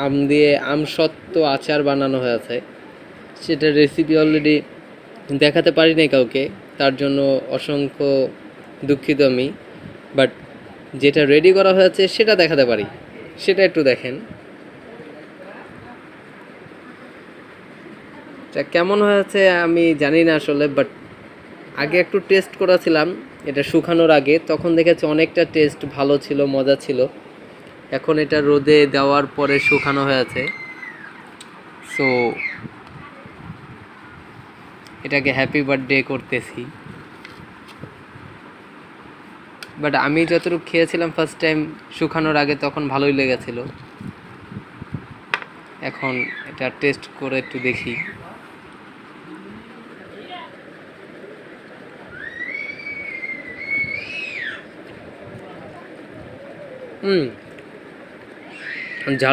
আম দিয়ে আমসত্ত্ব আচার বানানো হয়েছে। সেটার রেসিপি অলরেডি দেখাতে পারি নাই কাউকে, তার জন্য অসংখ্য দুঃখিত আমি। বাট যেটা রেডি করা হয়েছে সেটা দেখাতে পারি, সেটা একটু দেখেন। এটা কেমন হয়েছে আমি জানি না আসলে, বাট আগে একটু টেস্ট করেছিলাম এটা শুকানোর আগে, তখন দেখেছি অনেকটা টেস্ট ভালো ছিল, মজা ছিল। এখন এটা রোদে দেওয়ার পরে শুকানো হয়েছে, সো এটাকে হ্যাপি বার্থডে করতেছি। বাট আমি যতটুকু খেয়েছিলাম ফার্স্ট টাইম শুকানোর আগে, তখন ভালোই লেগেছিল। এখন এটা টেস্ট করে একটু দেখি। হুম,